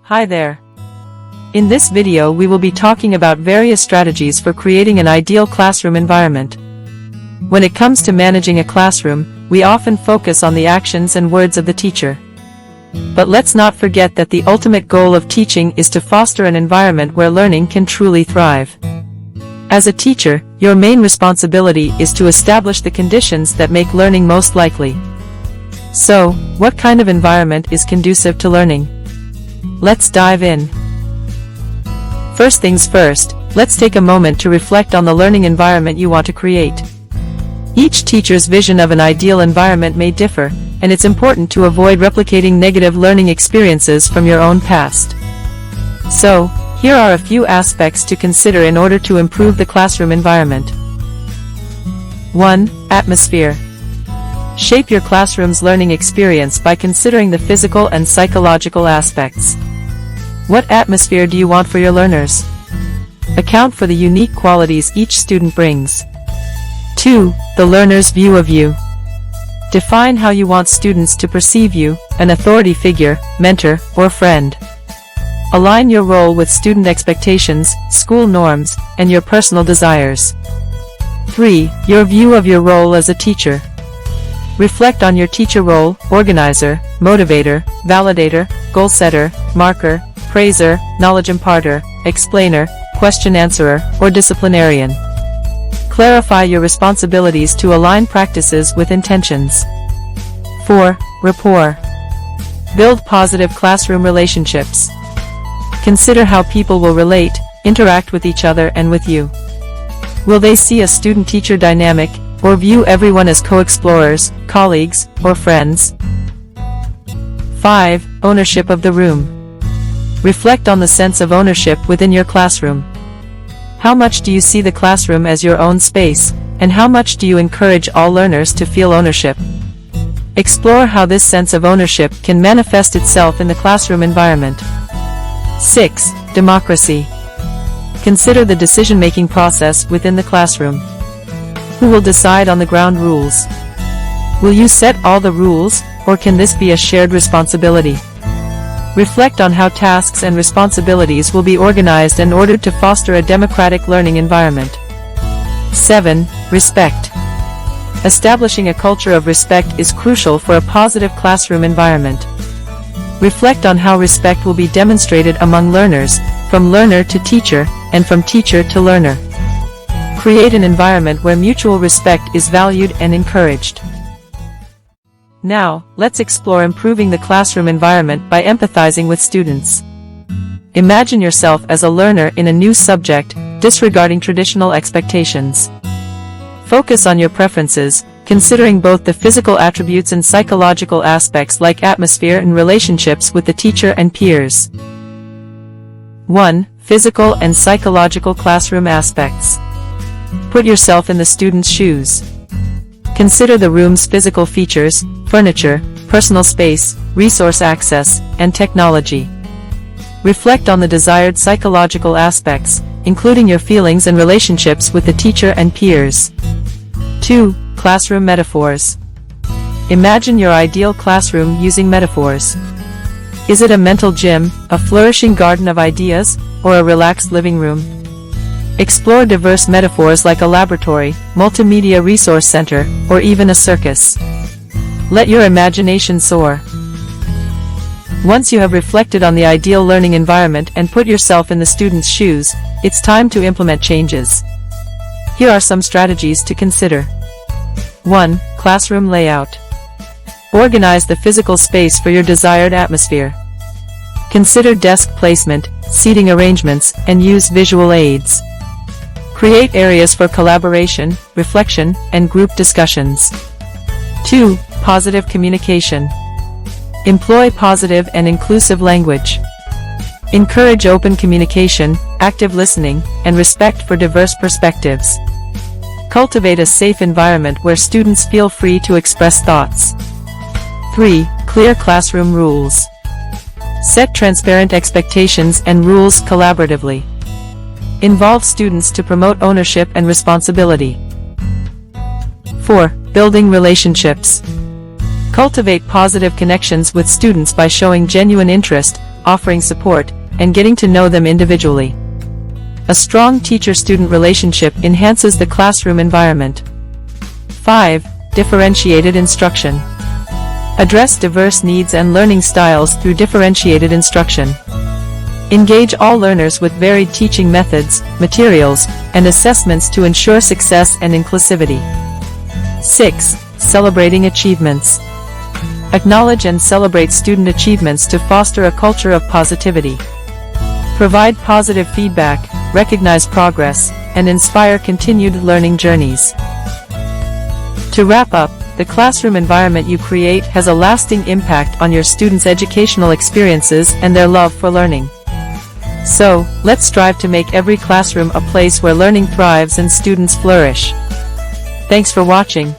Hi there. In this video we will be talking about various strategies for creating an ideal classroom environment. When it comes to managing a classroom, we often focus on the actions and words of the teacher. But let's not forget that the ultimate goal of teaching is to foster an environment where learning can truly thrive. As a teacher, your main responsibility is to establish the conditions that make learning most likely. So, what kind of environment is conducive to learning? Let's dive in. First things first, let's take a moment to reflect on the learning environment you want to create. Each teacher's vision of an ideal environment may differ, and it's important to avoid replicating negative learning experiences from your own past. So, here are a few aspects to consider in order to improve the classroom environment. 1. Atmosphere. Shape your classroom's learning experience by considering the physical and psychological aspects. What atmosphere do you want for your learners? Account for the unique qualities each student brings. 2. The learner's view of you. Define how you want students to perceive you, an authority figure, mentor, or friend. Align your role with student expectations, school norms, and your personal desires. 3. Your view of your role as a teacher. Reflect on your teacher role: organizer, motivator, validator, goal setter, marker, praiser, knowledge imparter, explainer, question answerer, or disciplinarian. Clarify your responsibilities to align practices with intentions. 4. Rapport. Build positive classroom relationships. Consider how people will relate, interact with each other and with you. Will they see a student-teacher dynamic, or view everyone as co-explorers, colleagues, or friends? 5. Ownership of the room. Reflect on the sense of ownership within your classroom. How much do you see the classroom as your own space, and how much do you encourage all learners to feel ownership? Explore how this sense of ownership can manifest itself in the classroom environment. 6. Democracy. Consider the decision-making process within the classroom. Who will decide on the ground rules? Will you set all the rules, or can this be a shared responsibility? Reflect on how tasks and responsibilities will be organized in order to foster a democratic learning environment. 7. Respect. Establishing a culture of respect is crucial for a positive classroom environment. Reflect on how respect will be demonstrated among learners, from learner to teacher, and from teacher to learner. Create an environment where mutual respect is valued and encouraged. Now, let's explore improving the classroom environment by empathizing with students. Imagine yourself as a learner in a new subject, disregarding traditional expectations. Focus on your preferences, considering both the physical attributes and psychological aspects like atmosphere and relationships with the teacher and peers. 1. Physical and psychological classroom aspects. Put yourself in the student's shoes. Consider the room's physical features: furniture, personal space, resource access, and technology. Reflect on the desired psychological aspects, including your feelings and relationships with the teacher and peers. 2. Classroom metaphors. Imagine your ideal classroom using metaphors. Is it a mental gym, a flourishing garden of ideas, or a relaxed living room? Explore diverse metaphors like a laboratory, multimedia resource center, or even a circus. Let your imagination soar. Once you have reflected on the ideal learning environment and put yourself in the student's shoes, it's time to implement changes. Here are some strategies to consider. 1. Classroom layout. Organize the physical space for your desired atmosphere. Consider desk placement, seating arrangements, and use visual aids. Create areas for collaboration, reflection, and group discussions. 2. Positive communication. Employ positive and inclusive language. Encourage open communication, active listening, and respect for diverse perspectives. Cultivate a safe environment where students feel free to express thoughts. 3. Clear classroom rules. Set transparent expectations and rules collaboratively. Involve students to promote ownership and responsibility. 4. Building relationships. Cultivate positive connections with students by showing genuine interest, offering support, and getting to know them individually. A strong teacher-student relationship enhances the classroom environment. 5. Differentiated instruction. Address diverse needs and learning styles through differentiated instruction. Engage all learners with varied teaching methods, materials, and assessments to ensure success and inclusivity. 6. Celebrating achievements. Acknowledge and celebrate student achievements to foster a culture of positivity. Provide positive feedback, recognize progress, and inspire continued learning journeys. To wrap up, the classroom environment you create has a lasting impact on your students' educational experiences and their love for learning. So, let's strive to make every classroom a place where learning thrives and students flourish. Thanks for watching.